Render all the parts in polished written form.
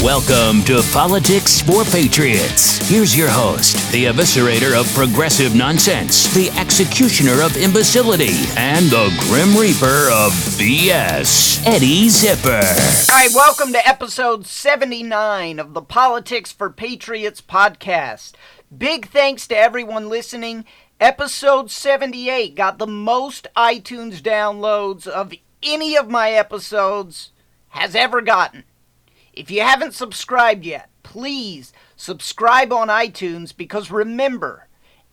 Welcome to Politics for Patriots. Here's your host, the eviscerator of progressive nonsense, the executioner of imbecility, and the grim reaper of BS, Eddie Zipper. All right, welcome to episode 79 of the Politics for Patriots podcast. Big thanks to everyone listening. Episode 78 got the most iTunes downloads of any of my episodes has ever gotten. If you haven't subscribed yet, please subscribe on iTunes, because remember,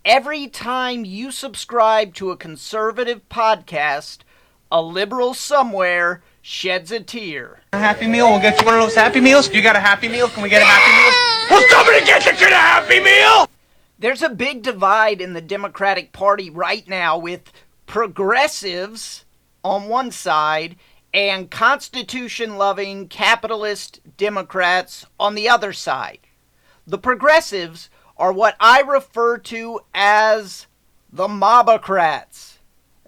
every time you subscribe to a conservative podcast, a liberal somewhere sheds a tear. A Happy Meal? We'll get you one of those Happy Meals. You got a Happy Meal? Can we get a Happy Meal? Well, somebody get you the Happy Meal! There's a big divide in the Democratic Party right now, with progressives on one side and Constitution-loving capitalist Democrats on the other side. The progressives are what I refer to as the Mobocrats.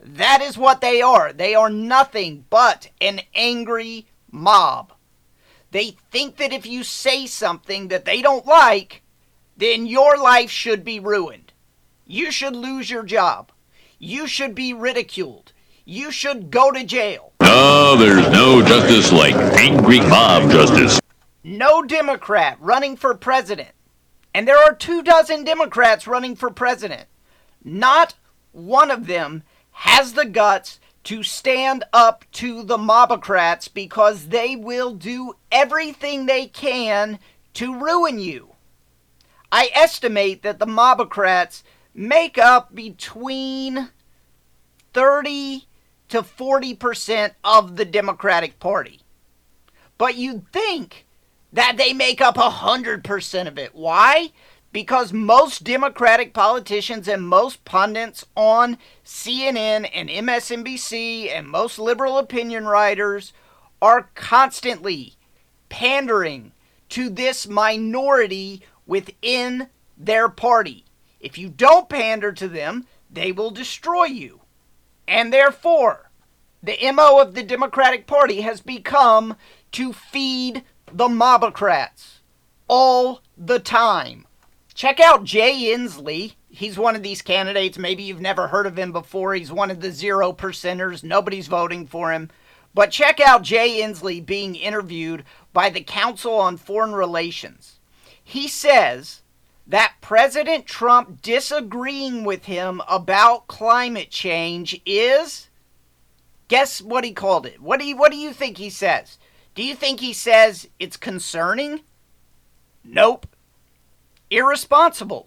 That is what they are. They are nothing but an angry mob. They think that if you say something that they don't like, then your life should be ruined. You should lose your job. You should be ridiculed. You should go to jail. No, there's no justice like angry mob justice. No Democrat running for president, and there are 24 Democrats running for president, not one of them has the guts to stand up to the Mobocrats, because they will do everything they can to ruin you. I estimate that the Mobocrats make up between 30 to 40% of the Democratic Party. But you'd think that they make up 100% of it. Why? Because most Democratic politicians and most pundits on CNN and MSNBC and most liberal opinion writers are constantly pandering to this minority within their party. If you don't pander to them, they will destroy you. And therefore, the MO of the Democratic Party has become to feed the Mobocrats all the time. Check out Jay Inslee. He's one of these candidates. Maybe you've never heard of him before. He's one of the 0%ers. Nobody's voting for him. But check out Jay Inslee being interviewed by the Council on Foreign Relations. He says that President Trump disagreeing with him about climate change is, guess what he called it? What do you think he says? Do you think he says it's concerning? Nope. Irresponsible?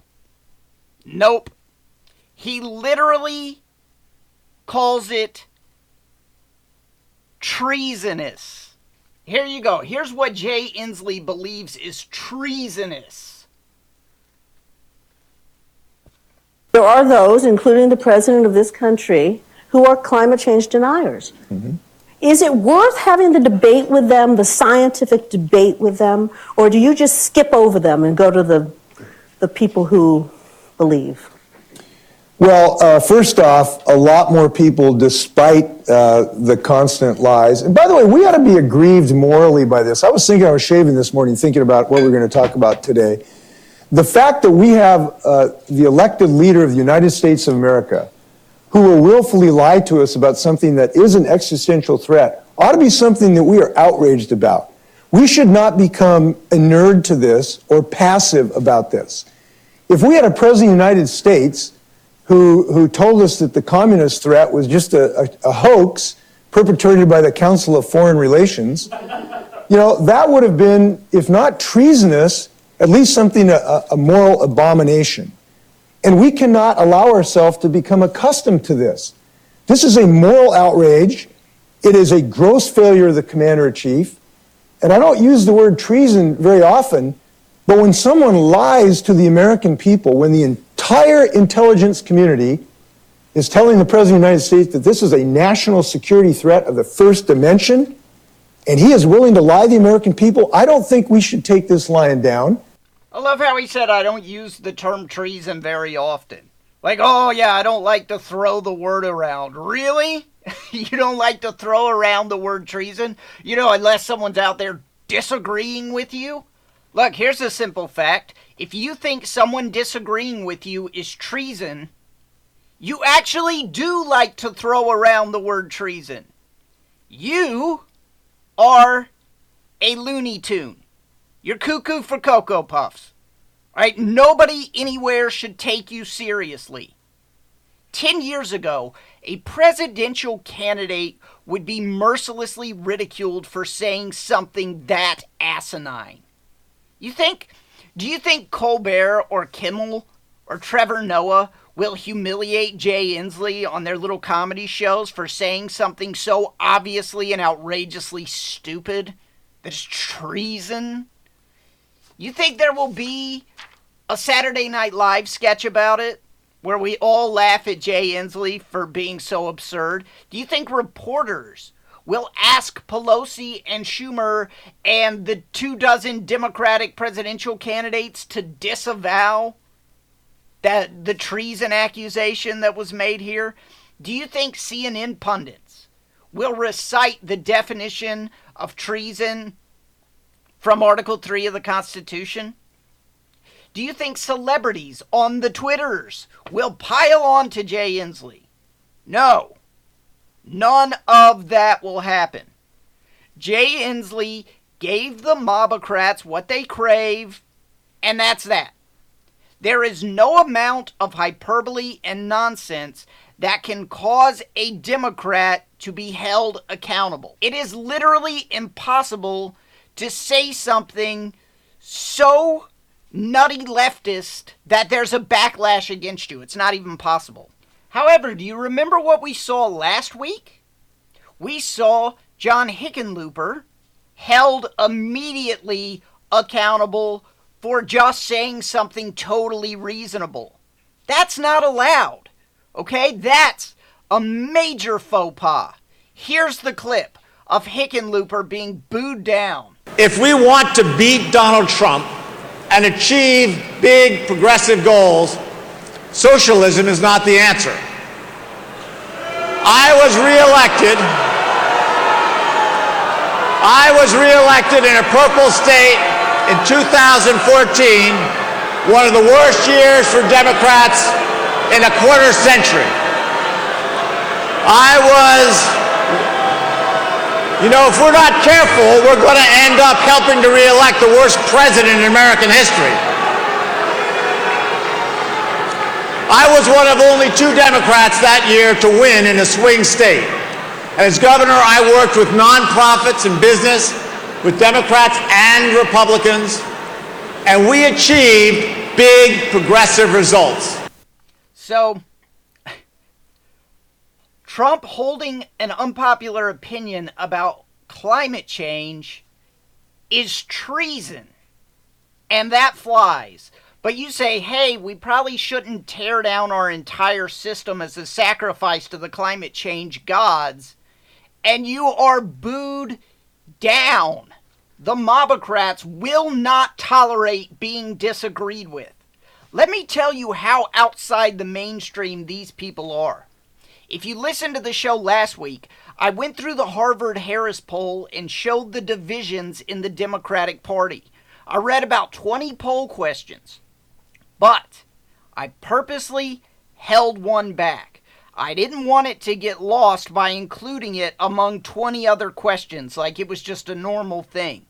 Nope. He literally calls it treasonous. Here you go. Here's what Jay Inslee believes is treasonous. There are those, including the president of this country, who are climate change deniers. Mm-hmm. Is it worth having the debate with them, the scientific debate with them, or do you just skip over them and go to the people who believe? Well, first off, a lot more people, despite the constant lies. And by the way, we ought to be aggrieved morally by this. I was shaving this morning, thinking about what we're going to talk about today. The fact that we have the elected leader of the United States of America who will willfully lie to us about something that is an existential threat ought to be something that we are outraged about. We should not become inured to this or passive about this. If we had a president of the United States who told us that the communist threat was just a hoax perpetrated by the Council of Foreign Relations, that would have been, if not treasonous, at least something, a moral abomination. And we cannot allow ourselves to become accustomed to this. This is a moral outrage. It is a gross failure of the commander-in-chief. And I don't use the word treason very often, but when someone lies to the American people, when the entire intelligence community is telling the President of the United States that this is a national security threat of the first dimension, and he is willing to lie to the American people, I don't think we should take this lying down. I love how he said I don't use the term treason very often. Like, oh yeah, I don't like to throw the word around. Really? You don't like to throw around the word treason? Unless someone's out there disagreeing with you? Look, here's a simple fact. If you think someone disagreeing with you is treason, you actually do like to throw around the word treason. You are a Looney Tune. You're cuckoo for Cocoa Puffs. Right? Nobody anywhere should take you seriously. 10 years ago, a presidential candidate would be mercilessly ridiculed for saying something that asinine. Do you think Colbert or Kimmel or Trevor Noah will humiliate Jay Inslee on their little comedy shows for saying something so obviously and outrageously stupid that is treason? You think there will be a Saturday Night Live sketch about it where we all laugh at Jay Inslee for being so absurd? Do you think reporters will ask Pelosi and Schumer and the 24 Democratic presidential candidates to disavow the treason accusation that was made here? Do you think CNN pundits will recite the definition of treason from Article 3 of the Constitution? Do you think celebrities on the Twitters will pile on to Jay Inslee? No. None of that will happen. Jay Inslee gave the Mobocrats what they crave, and that's that. There is no amount of hyperbole and nonsense that can cause a Democrat to be held accountable. It is literally impossible to say something so nutty leftist that there's a backlash against you. It's not even possible. However, do you remember what we saw last week? We saw John Hickenlooper held immediately accountable for just saying something totally reasonable. That's not allowed. Okay? That's a major faux pas. Here's the clip of Hickenlooper being booed down. If we want to beat Donald Trump and achieve big progressive goals, socialism is not the answer. I was reelected in a purple state in 2014, one of the worst years for Democrats in a quarter century. If we're not careful, we're going to end up helping to reelect the worst president in American history. I was one of only 2 Democrats that year to win in a swing state. As governor, I worked with nonprofits and business, with Democrats and Republicans, and we achieved big progressive results. So, Trump holding an unpopular opinion about climate change is treason, and that flies. But you say, hey, we probably shouldn't tear down our entire system as a sacrifice to the climate change gods, and you are booed down. The Mobocrats will not tolerate being disagreed with. Let me tell you how outside the mainstream these people are. If you listened to the show last week, I went through the Harvard-Harris poll and showed the divisions in the Democratic Party. I read about 20 poll questions, but I purposely held one back. I didn't want it to get lost by including it among 20 other questions like it was just a normal thing.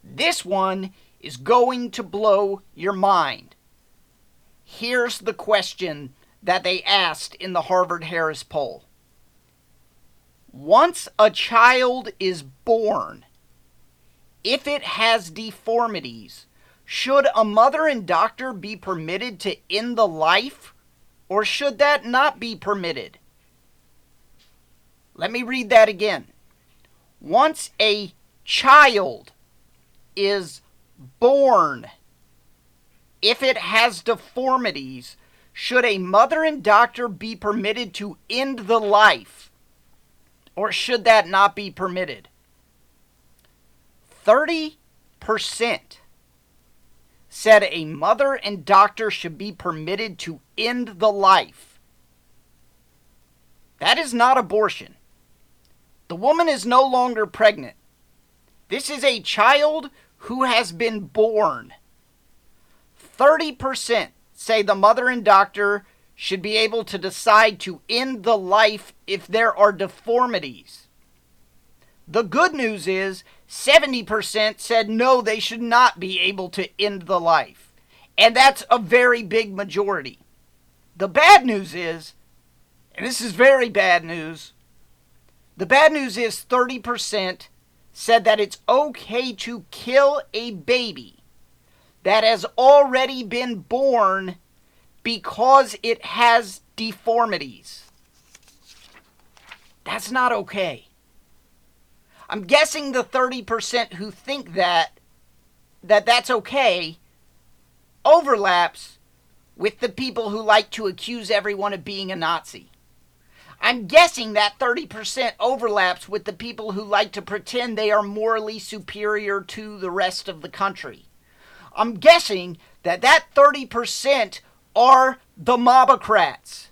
This one is going to blow your mind. Here's the question that they asked in the Harvard-Harris poll. Once a child is born, if it has deformities, should a mother and doctor be permitted to end the life, or should that not be permitted? Let me read that again. Once a child is born, if it has deformities, should a mother and doctor be permitted to end the life, or should that not be permitted? 30% said a mother and doctor should be permitted to end the life. That is not abortion. The woman is no longer pregnant. This is a child who has been born. 30% say the mother and doctor should be able to decide to end the life if there are deformities. The good news is 70% said no, they should not be able to end the life. And that's a very big majority. The bad news is, and this is very bad news, the bad news is 30% said that it's okay to kill a baby that has already been born because it has deformities. That's not okay. I'm guessing the 30% who think that's okay overlaps with the people who like to accuse everyone of being a Nazi. I'm guessing that 30% overlaps with the people who like to pretend they are morally superior to the rest of the country. I'm guessing that 30% are the Mobocrats.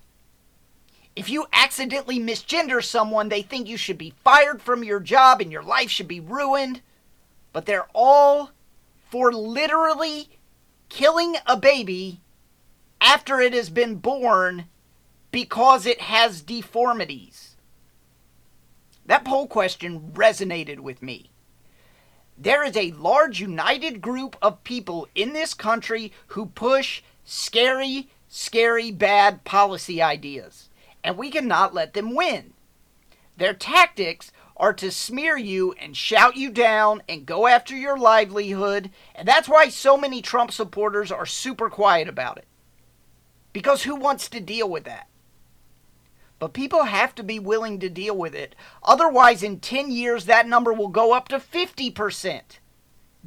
If you accidentally misgender someone, they think you should be fired from your job and your life should be ruined. But they're all for literally killing a baby after it has been born because it has deformities. That poll question resonated with me. There is a large united group of people in this country who push scary, bad policy ideas, and we cannot let them win. Their tactics are to smear you and shout you down and go after your livelihood, and that's why so many Trump supporters are super quiet about it. Because who wants to deal with that? But people have to be willing to deal with it. Otherwise, in 10 years, that number will go up to 50%.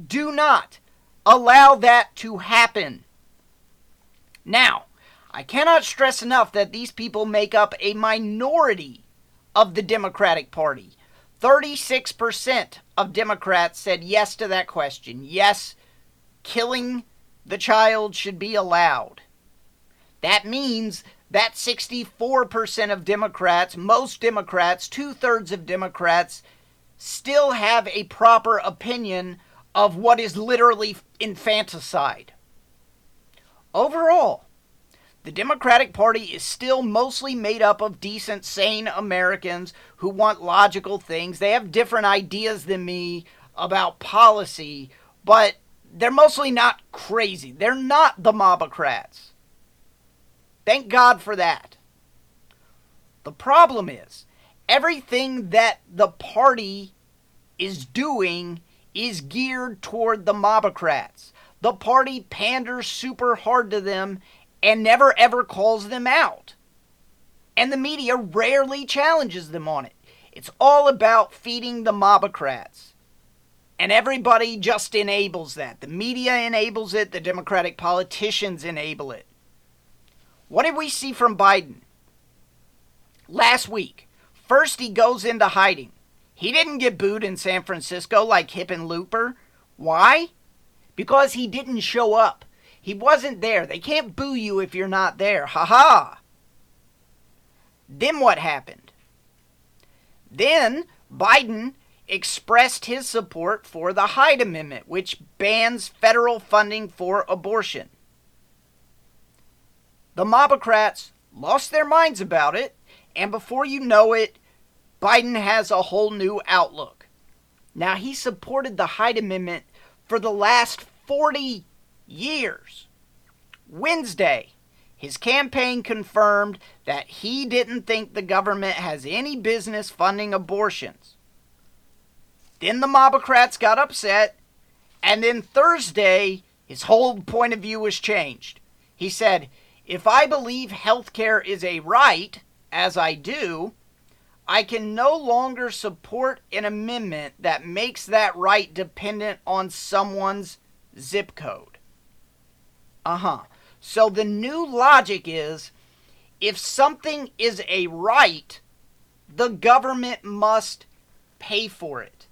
Do not allow that to happen. Now, I cannot stress enough that these people make up a minority of the Democratic Party. 36% of Democrats said yes to that question. Yes, killing the child should be allowed. That means that 64% of Democrats, most Democrats, 2/3 of Democrats, still have a proper opinion of what is literally infanticide. Overall, the Democratic Party is still mostly made up of decent, sane Americans who want logical things. They have different ideas than me about policy, but they're mostly not crazy. They're not the Mobocrats. Thank God for that. The problem is, everything that the party is doing is geared toward the Mobocrats. The party panders super hard to them and never ever calls them out. And the media rarely challenges them on it. It's all about feeding the Mobocrats. And everybody just enables that. The media enables it. The Democratic politicians enable it. What did we see from Biden? Last week, first he goes into hiding. He didn't get booed in San Francisco like Hickenlooper. Why? Because he didn't show up. He wasn't there. They can't boo you if you're not there. Ha ha. Then what happened? Then Biden expressed his support for the Hyde Amendment, which bans federal funding for abortion. The Mobocrats lost their minds about it, and before you know it, Biden has a whole new outlook. Now, he supported the Hyde Amendment for the last 40 years. Wednesday, his campaign confirmed that he didn't think the government has any business funding abortions. Then the Mobocrats got upset, and then Thursday, his whole point of view was changed. He said, if I believe healthcare is a right, as I do, I can no longer support an amendment that makes that right dependent on someone's zip code. So the new logic is, if something is a right, the government must pay for it.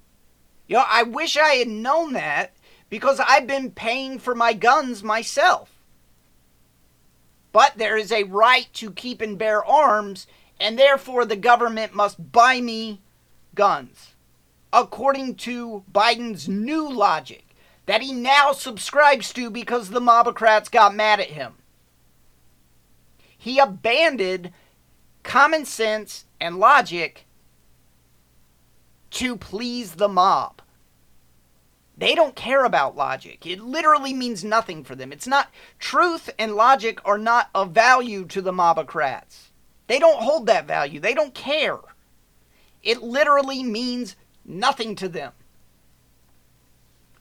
You know, I wish I had known that because I've been paying for my guns myself. But there is a right to keep and bear arms, and therefore the government must buy me guns. according to Biden's new logic that he now subscribes to because the Mobocrats got mad at him. He abandoned common sense and logic to please the mob. They don't care about logic. It literally means nothing for them. It's not, truth and logic are not of value to the Mobocrats. They don't hold that value. They don't care. It literally means nothing to them.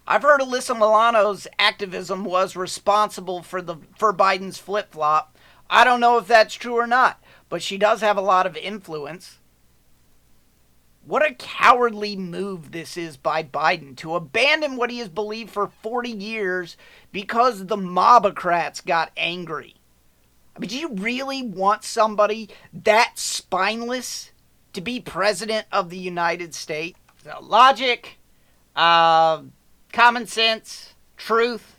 I've heard Alyssa Milano's activism was responsible for Biden's flip-flop. I don't know if that's true or not, but she does have a lot of influence. What a cowardly move this is by Biden to abandon what he has believed for 40 years because the Mobocrats got angry. I mean, do you really want somebody that spineless to be president of the United States? So logic, common sense, truth,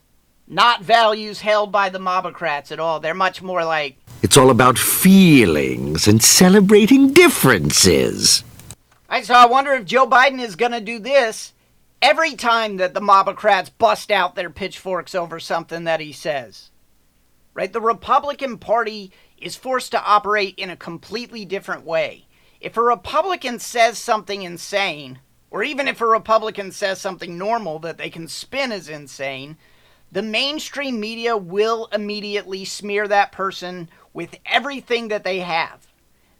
not values held by the Mobocrats at all. They're much more like... It's all about feelings and celebrating differences. Right, so I wonder if Joe Biden is going to do this every time that the Mobocrats bust out their pitchforks over something that he says. Right? The Republican Party is forced to operate in a completely different way. If a Republican says something insane, or even if a Republican says something normal that they can spin as insane, the mainstream media will immediately smear that person with everything that they have.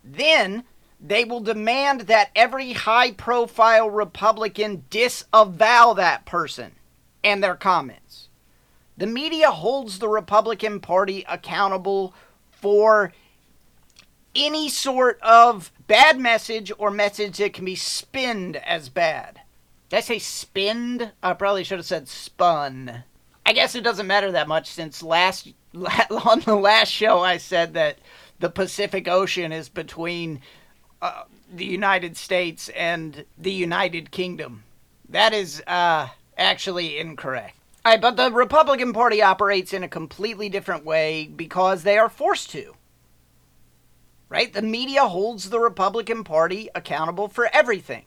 Then they will demand that every high-profile Republican disavow that person and their comments. The media holds the Republican Party accountable for any sort of bad message or message that can be spinned as bad. Did I say spinned? I probably should have said spun. I guess it doesn't matter that much since on the last show I said that the Pacific Ocean is between the United States and the United Kingdom. That is actually incorrect. All right, but the Republican Party operates in a completely different way because they are forced to. Right? The media holds the Republican Party accountable for everything.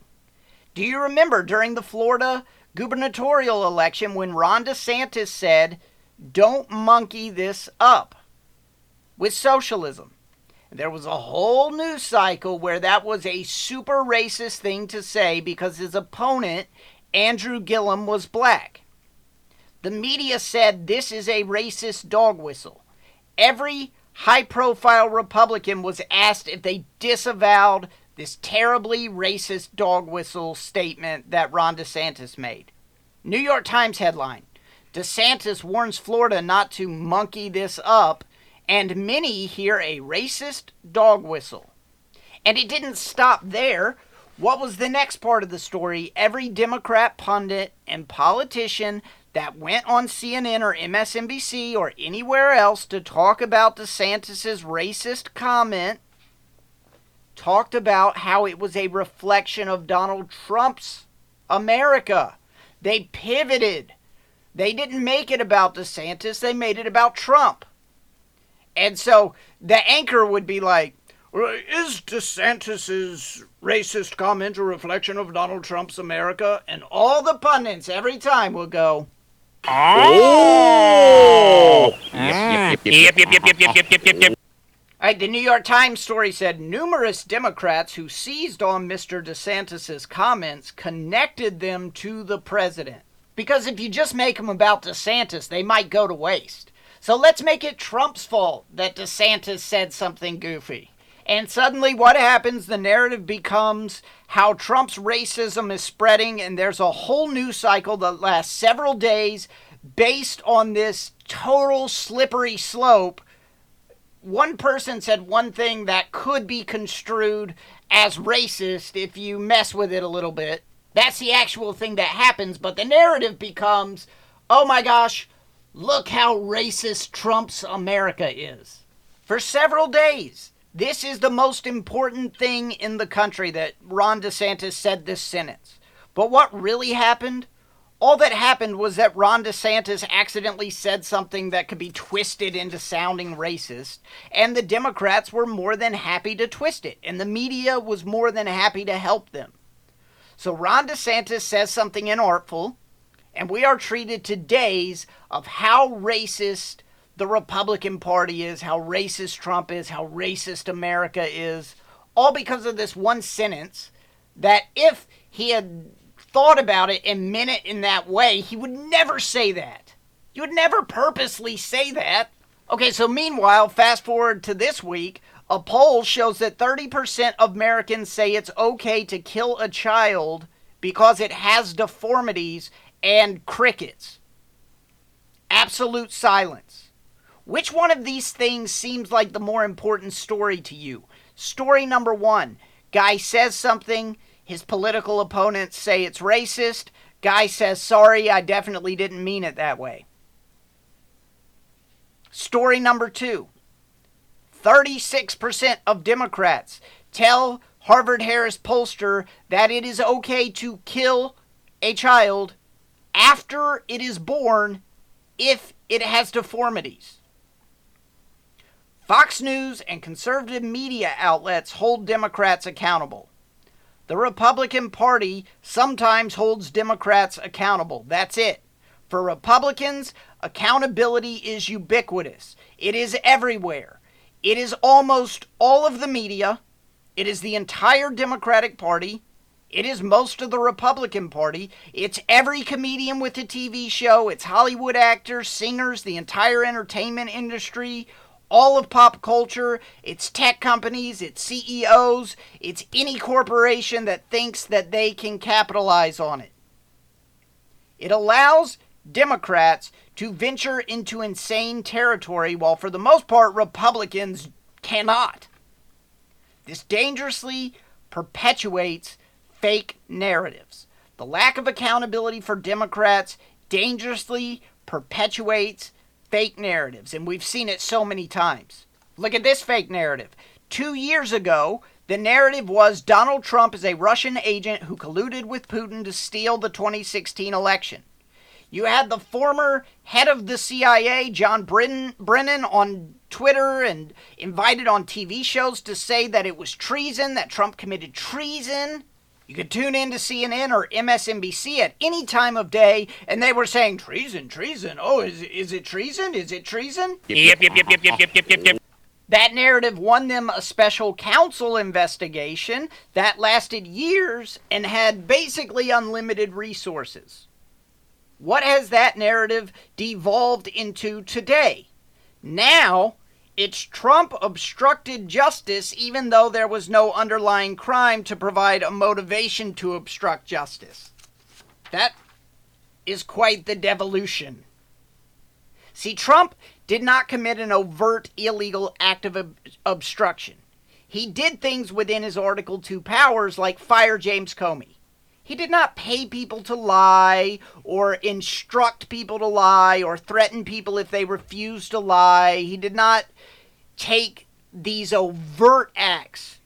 Do you remember during the Florida gubernatorial election when Ron DeSantis said, "Don't monkey this up with socialism"? There was a whole news cycle where that was a super racist thing to say because his opponent, Andrew Gillum, was black. The media said this is a racist dog whistle. Every high-profile Republican was asked if they disavowed this terribly racist dog whistle statement that Ron DeSantis made. New York Times headline, DeSantis warns Florida not to monkey this up, and many hear a racist dog whistle. And it didn't stop there. What was the next part of the story? Every Democrat pundit and politician that went on CNN or MSNBC or anywhere else to talk about DeSantis' racist comment talked about how it was a reflection of Donald Trump's America. They pivoted. They didn't make it about DeSantis. They made it about Trump. And so the anchor would be like, is DeSantis' racist comment a reflection of Donald Trump's America? And all the pundits every time will go, oh! Yep. All right, the New York Times story said numerous Democrats who seized on Mr. DeSantis' comments connected them to the president. Because if you just make them about DeSantis, they might go to waste. So let's make it Trump's fault that DeSantis said something goofy. And suddenly what happens? The narrative becomes how Trump's racism is spreading, and there's a whole news cycle that lasts several days based on this total slippery slope. One person said one thing that could be construed as racist if you mess with it a little bit. That's the actual thing that happens, but the narrative becomes, oh my gosh, look how racist Trump's America is. For several days, this is the most important thing in the country that Ron DeSantis said this sentence. But what really happened? All that happened was that Ron DeSantis accidentally said something that could be twisted into sounding racist, and the Democrats were more than happy to twist it, and the media was more than happy to help them. So Ron DeSantis says something inartful, and we are treated to days of how racist the Republican Party is, how racist Trump is, how racist America is, all because of this one sentence that if he had thought about it and meant it in that way, he would never say that. You would never purposely say that. Okay, so meanwhile, fast forward to this week, a poll shows that 30% of Americans say it's okay to kill a child because it has deformities, and crickets. Absolute silence. Which one of these things seems like the more important story to you? Story number one, guy says something, his political opponents say it's racist, guy says, sorry, I definitely didn't mean it that way. Story number two, 36% of Democrats tell Harvard-Harris pollster that it is okay to kill a child after it is born if it has deformities. Fox News and conservative media outlets hold Democrats accountable. The Republican Party sometimes holds Democrats accountable. That's it. For Republicans, accountability is ubiquitous. It is everywhere. It is almost all of the media. It is the entire Democratic Party. It is most of the Republican Party. It's every comedian with a TV show. It's Hollywood actors, singers, the entire entertainment industry, all of pop culture. It's tech companies. It's CEOs. It's any corporation that thinks that they can capitalize on it. It allows Democrats to venture into insane territory, while for the most part, Republicans cannot. This dangerously perpetuates fake narratives. The lack of accountability for Democrats dangerously perpetuates fake narratives, and we've seen it so many times. Look at this fake narrative. 2 years ago, the narrative was Donald Trump is a Russian agent who colluded with Putin to steal the 2016 election. You had the former head of the CIA, John Brennan, on Twitter and invited on TV shows to say that it was treason, that Trump committed treason. You could tune in to CNN or MSNBC at any time of day, and they were saying, treason, treason. Oh, is it treason? Is it treason? Yep. That narrative won them a special counsel investigation that lasted years and had basically unlimited resources. What has that narrative devolved into today? Now, it's Trump obstructed justice even though there was no underlying crime to provide a motivation to obstruct justice. That is quite the devolution. See, Trump did not commit an overt illegal act of obstruction. He did things within his Article 2 powers like fire James Comey. He did not pay people to lie or instruct people to lie or threaten people if they refused to lie. He did not take these overt acts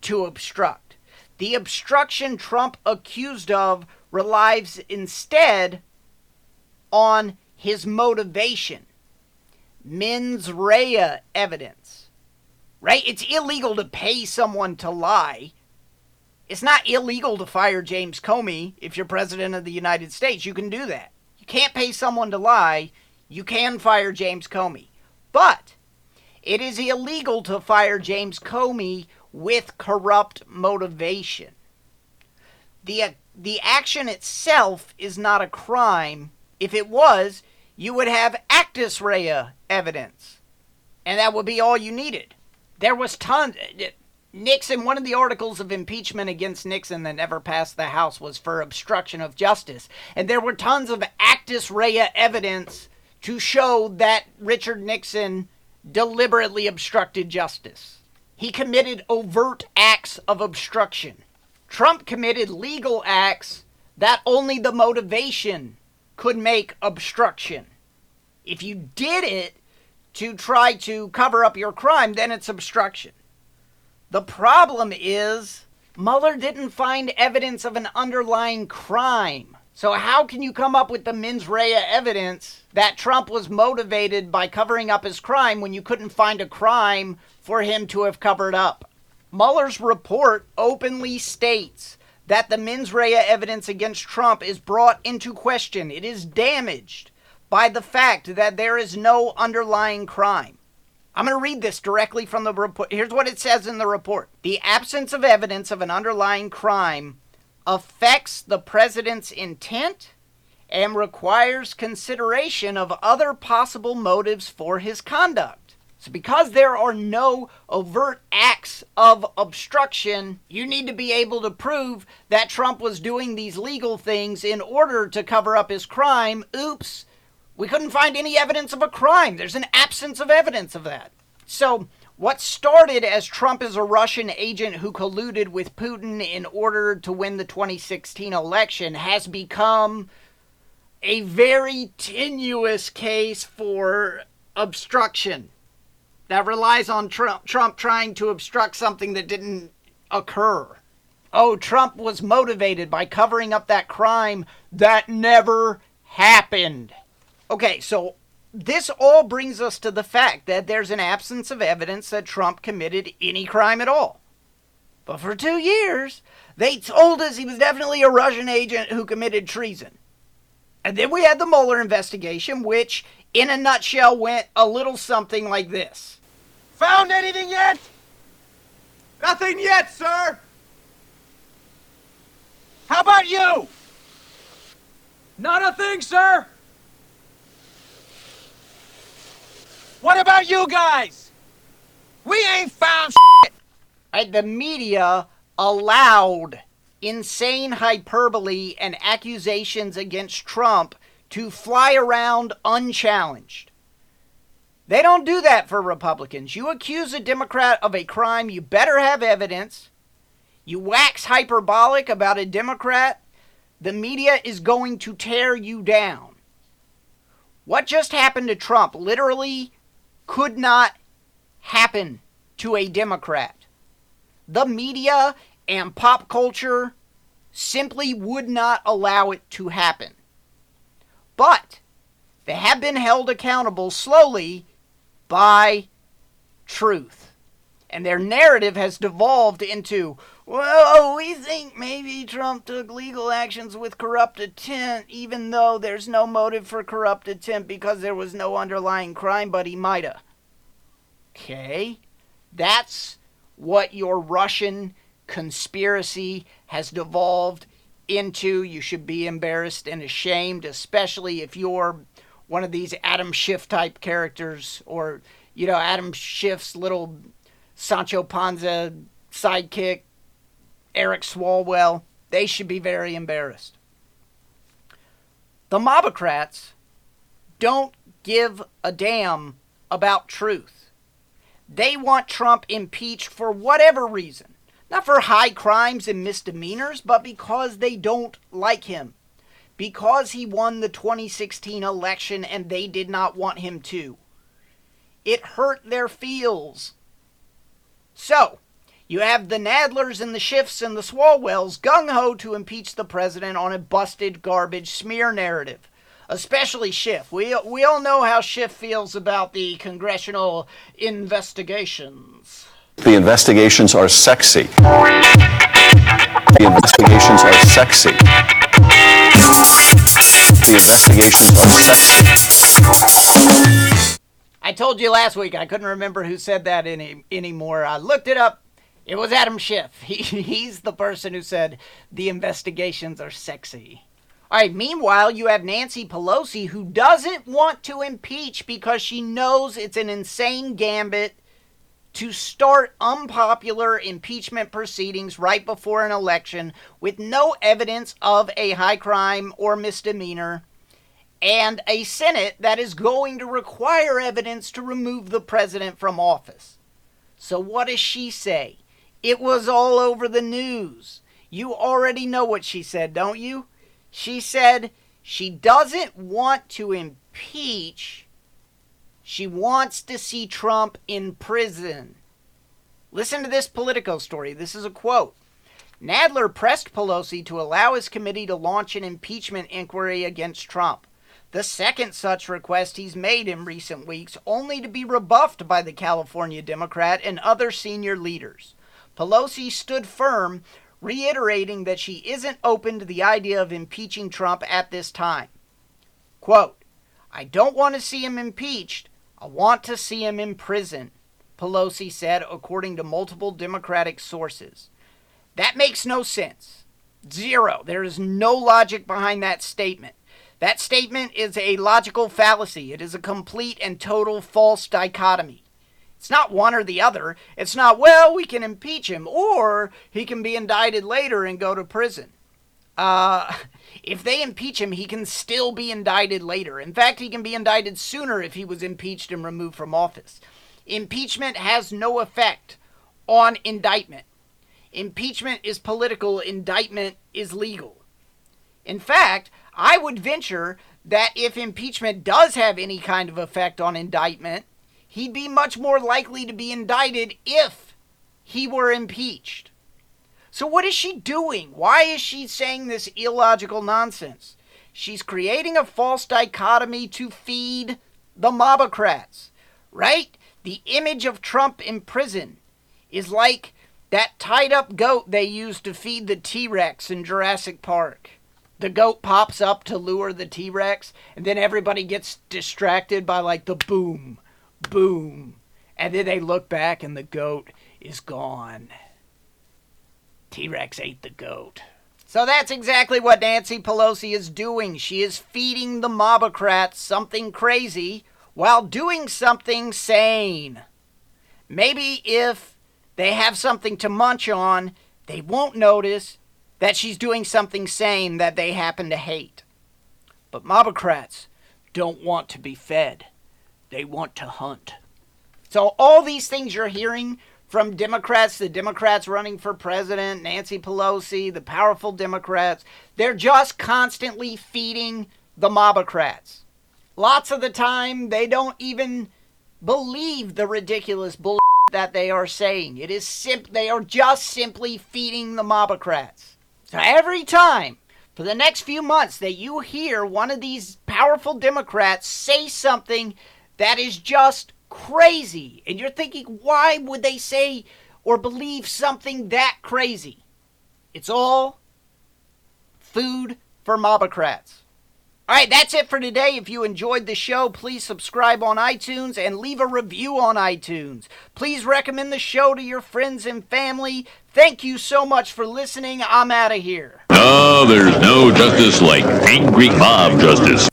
to obstruct. The obstruction Trump accused of relies instead on his motivation. Mens rea evidence. Right? It's illegal to pay someone to lie. It's not illegal to fire James Comey if you're president of the United States. You can do that. You can't pay someone to lie. You can fire James Comey. But it is illegal to fire James Comey with corrupt motivation. The action itself is not a crime. If it was, you would have actus rea evidence. And that would be all you needed. There was tons. Nixon, one of the articles of impeachment against Nixon that never passed the House was for obstruction of justice. And there were tons of actus rea evidence to show that Richard Nixon deliberately obstructed justice. He committed overt acts of obstruction. Trump committed legal acts that only the motivation could make obstruction. If you did it to try to cover up your crime, then it's obstruction. The problem is Mueller didn't find evidence of an underlying crime. So how can you come up with the mens rea evidence that Trump was motivated by covering up his crime when you couldn't find a crime for him to have covered up? Mueller's report openly states that the mens rea evidence against Trump is brought into question. It is damaged by the fact that there is no underlying crime. I'm going to read this directly from the report. Here's what it says in the report. The absence of evidence of an underlying crime affects the president's intent and requires consideration of other possible motives for his conduct. So because there are no overt acts of obstruction, you need to be able to prove that Trump was doing these legal things in order to cover up his crime. Oops, we couldn't find any evidence of a crime. There's an absence of evidence of that. So what started as Trump is a Russian agent who colluded with Putin in order to win the 2016 election has become a very tenuous case for obstruction that relies on Trump trying to obstruct something that didn't occur. Oh, Trump was motivated by covering up that crime that never happened. Okay, so this all brings us to the fact that there's an absence of evidence that Trump committed any crime at all. But for 2 years, they told us he was definitely a Russian agent who committed treason. And then we had the Mueller investigation, which, in a nutshell, went a little something like this. Found anything yet? Nothing yet, sir. How about you? Not a thing, sir. What about you guys? We ain't found shit. The media allowed insane hyperbole and accusations against Trump to fly around unchallenged. They don't do that for Republicans. You accuse a Democrat of a crime, you better have evidence. You wax hyperbolic about a Democrat, the media is going to tear you down. What just happened to Trump literally could not happen to a Democrat. The media and pop culture simply would not allow it to happen. But they have been held accountable slowly by truth. And their narrative has devolved into, well, we think maybe Trump took legal actions with corrupt intent, even though there's no motive for corrupt intent because there was no underlying crime, but he might have. Okay, that's what your Russian conspiracy has devolved into. You should be embarrassed and ashamed, especially if you're one of these Adam Schiff type characters, or, you know, Adam Schiff's little Sancho Panza sidekick, Eric Swalwell. They should be very embarrassed. The Mobocrats don't give a damn about truth. They want Trump impeached for whatever reason. Not for high crimes and misdemeanors, but because they don't like him. Because he won the 2016 election and they did not want him to. It hurt their feels. So, you have the Nadlers and the Schiffs and the Swalwells gung-ho to impeach the president on a busted garbage smear narrative. Especially Schiff. We all know how Schiff feels about the congressional investigations. The investigations are sexy. The investigations are sexy. The investigations are sexy. I told you last week I couldn't remember who said that anymore. I looked it up. It was Adam Schiff. He's the person who said the investigations are sexy. All right, meanwhile, you have Nancy Pelosi, who doesn't want to impeach because she knows it's an insane gambit to start unpopular impeachment proceedings right before an election with no evidence of a high crime or misdemeanor, and a Senate that is going to require evidence to remove the president from office. So what does she say? It was all over the news. You already know what she said, don't you? She said she doesn't want to impeach. She wants to see Trump in prison. Listen to this Politico story. This is a quote. Nadler pressed Pelosi to allow his committee to launch an impeachment inquiry against Trump. The second such request he's made in recent weeks, only to be rebuffed by the California Democrat and other senior leaders. Pelosi stood firm, reiterating that she isn't open to the idea of impeaching Trump at this time. Quote, "I don't want to see him impeached. I want to see him in prison," Pelosi said, according to multiple Democratic sources. That makes no sense. Zero. There is no logic behind that statement. That statement is a logical fallacy. It is a complete and total false dichotomy. It's not one or the other. It's not, well, we can impeach him, or he can be indicted later and go to prison. If they impeach him, he can still be indicted later. In fact, he can be indicted sooner if he was impeached and removed from office. Impeachment has no effect on indictment. Impeachment is political. Indictment is legal. In fact, I would venture that if impeachment does have any kind of effect on indictment, he'd be much more likely to be indicted if he were impeached. So what is she doing? Why is she saying this illogical nonsense? She's creating a false dichotomy to feed the Mobocrats, right? The image of Trump in prison is like that tied up goat they used to feed the T-Rex in Jurassic Park. The goat pops up to lure the T-Rex, and then everybody gets distracted by like the boom, boom. And then they look back and the goat is gone. T-Rex ate the goat. So that's exactly what Nancy Pelosi is doing. She is feeding the Mobocrats something crazy while doing something sane. Maybe if they have something to munch on, they won't notice that she's doing something sane that they happen to hate. But Mobocrats don't want to be fed. They want to hunt. So all these things you're hearing from Democrats, the Democrats running for president, Nancy Pelosi, the powerful Democrats, they're just constantly feeding the Mobocrats. Lots of the time, they don't even believe the ridiculous bullshit that they are saying. They are just simply feeding the Mobocrats. So every time, for the next few months, that you hear one of these powerful Democrats say something that is just crazy, and you're thinking, why would they say or believe something that crazy? It's all food for Mobocrats. All right, that's it for today. If you enjoyed the show, please subscribe on iTunes and leave a review on iTunes. Please recommend the show to your friends and family. Thank you so much for listening. I'm out of here. No, there's no justice like angry mob justice.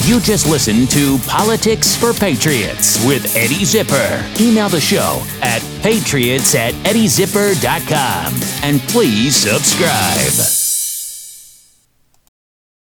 You just listened to Politics for Patriots with Eddie Zipper. Email the show at patriots@eddiezipper.com and please subscribe.